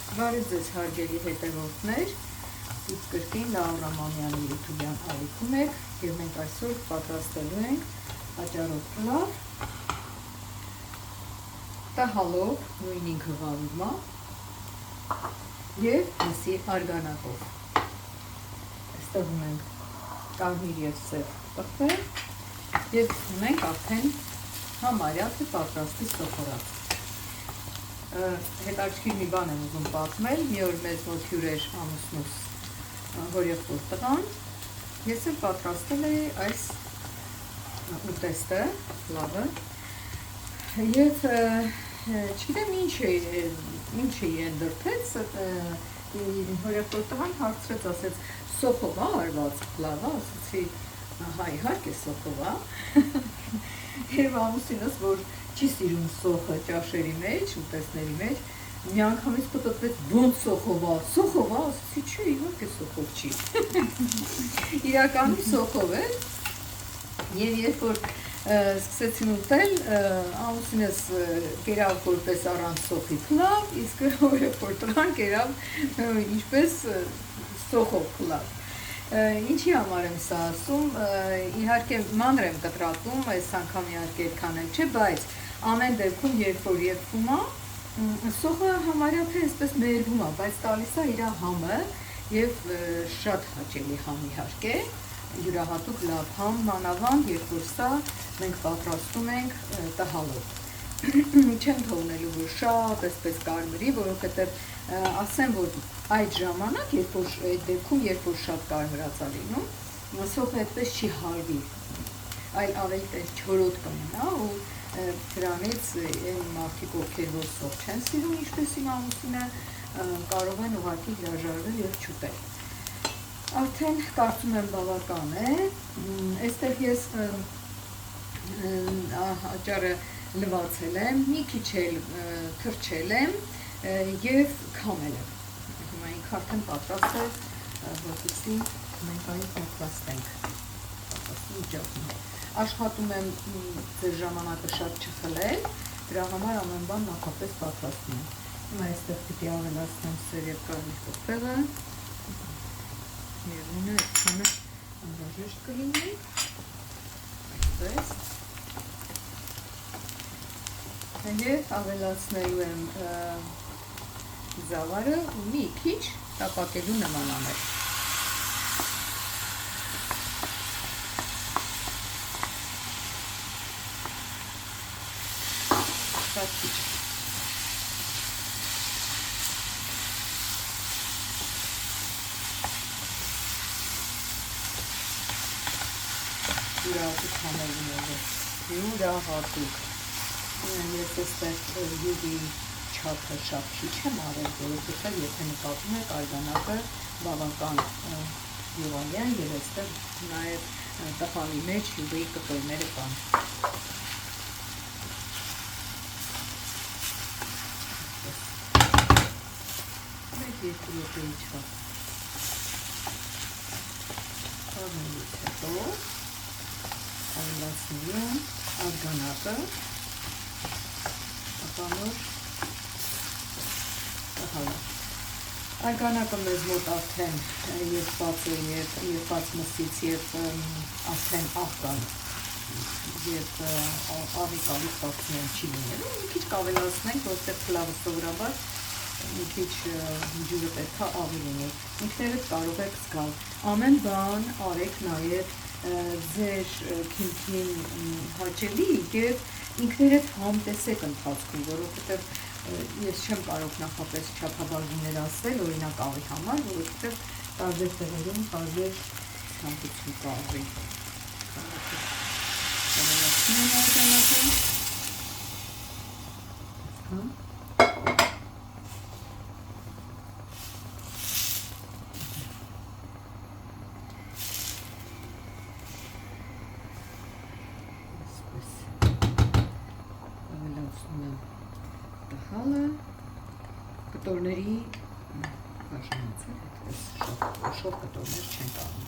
Բարև ձեզ հարգելի հետևորդներ, դուք կրկին Լաուրա Մամյանի յութուբյան ալիքում եք և մենք այսօր պատրաստելու ենք աճառոտ պլավ տհալով նույն ինքը վարումա և մսի արգանակով։ Այստեղ ունենք կարմիր և սև պղպեղ և ունենք արդեն համարյա թե պատրաստի սոխորած։ Հետաքրքիր մի բան եմ ուզում պատմել, մի օր մեզ մոտ հյուր էր ամուսնուս հորեղբոր տղան, ես էլ պատրաստել էի այս ուտեստը, պլավը, և չգիտեմ ինչ էի ընդրդեց, հորեղբոր տղան հարցրեց, ասեց սոխով է արված պլավը, ասեցի հա իհարկե սոխով է, և ամուսինս, որ չի սիրում սոխը ճաշերի մեջ, ուտեստների մեջ, մի անգամից պտտվեց ոնց սոխով է, ասեցի չէ, իհարկե սոխով չի, իրականում սոխով է, և երբ որ սկսեցին ուտել, ամուսինս կերավ որպես առանց սոխի պլավ, իսկ հորեղբոր տղան կերավ ինչպես սոխով պլավ։ Ինչի համար եմ սա ասում, իհարկե մանր եմ կտրատում, այս անգամ իհարկե այդքան էլ չէ, բայց ամեն դեպքում երբ որ եփվում է, սոխը համարյա թե այսպես մերվում է, բայց տալիս է իր համը և շատ հաճելի համ իհարկե, յուրահատուկ լավ համ, մանավանդ երբ որ սա մենք պատրաստում ենք տհալով։ Չեմ թողնելու, որ շատ այսպես կարմրի, որովհետև ասեմ, որ այդ ժամանակ, այդ դեպքում, երբ որ շատ կարմրած է լինում, սոխը այդպես չի հարվի, այլ ավելի չորոտ կմնա ու դրանից այն մարդիկ, ովքեր որ սոխ չեն սիրում, ինչպես իմ ամուսինը, կարող են ուղղակի հրաժարվել և չուտել։ Արդեն կարծում եմ բավական է, այստեղ ես աճառը լվացել եմ, մի քիչ էլ թրջել եմ և քամել եմ։ Հիմա ինքը արդեն պատրաստ է, որպեսզի մենք այն պատրաստենք։ Աշխատում եմ ձեր ժամանակը շատ չխլել, դրա համար ամեն բան նախապես պատրաստում եմ։ Հիմա այստեղ պիտի ավելացնեմ սև և կարմիր պղպեղը, միևնույն է այդքանը անհրաժեշտ կլինի, այդպես։ Եվ ավելացնելու եմ զավարը ու մի քիչ տապակելու նման անել։ Շատ քիչ։ Յուրահատուկ համելուներ է, յուրահատուկ։ Ես այստեղ յուղի չափը շատ քիչ եմ արել, որովհետև եթե նկատում եք արգանակը բավական յուղային և այստեղ նաև տղալի մեջ յուղի կտորները կան։ Մեկ երկու րոպեի չափ խառնելուց հետո ավելացնելու եմ արգանակը, նոր տհալը։ Արգանակը մեզ մոտ արդեն եփված է եփված մսից և արդեն աղկան և աղի կարծում եմ չի լինելու, մի քիչ կավելացնենք, որտեղ պլավը սովորաբար մի քիչ ջուրը պետք է ավելի լինի, ինքներդ կարող եք զգալ, ամեն բան արեք նաև ձեր քիմքին հաճելի և ինքներդ համտեսեք ընթացքում, որովհետև ես չեմ կարող նախապես չափաբաժիններ ասել, օրինակ աղի համար, որովհետև տարբեր տեղերում տարբեր ցանկություն կա աղի։ Տհալը կտորների բաժանացել, այդպես շող կտորներ չեն կանում։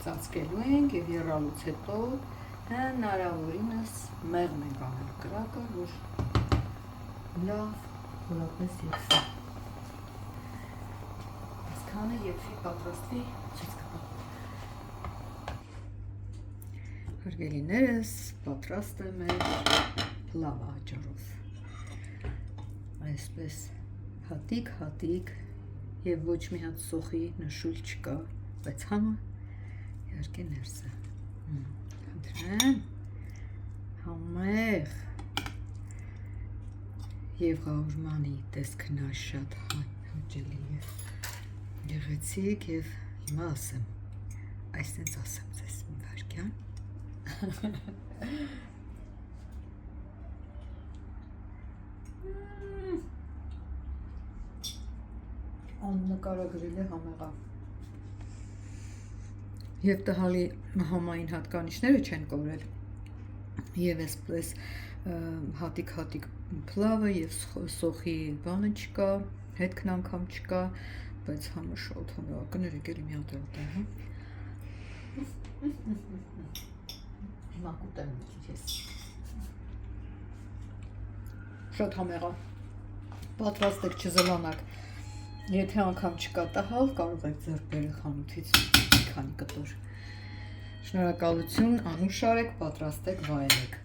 Ծածկելու ենք և եռալուց հետո հնարավորինս մեղմ ենք անել կրակը, որ լավ հոլապես եփվի։ Այսքանը եփվի, պատրաստվի, ցույց կտամ։ Հարգելիներս, պատրաստ է մեր փլավը աճառով։ Այսպես հատիկ եւ ոչ մի հատ սոխի նշույլ չկա, բայց համը իհարկե ներսը։ Խնդրեմ, համեղ եւ ղաղուրմանի տեսքն շատ հաճելի է, գեղեցիկ եւ հիմա ասեմ, այսպես ասեմ ձեզ մի վարքյան։ Աննկարագրել է համեղա։ Եվ տհալի համային հատկանիշները չեն կորել։ Եվ այսպես հատիկ փլավը եւ սոխի բանը չկա, հետքն անգամ չկա, բայց համը շատ համեղական է, եկել մի հատ ուտեմ, հա։ Հիմա կուտեմ մի քիչ ես։ Շատ համեղա։ Պատրաստ եք չզլանաք։ Եթե անգամ չկա տհալ, կարող եք ձեռք բերել խանութից մի քանի կտոր։ Շնորհակալություն, անուշ արեք, պատրաստեք, վայելեք։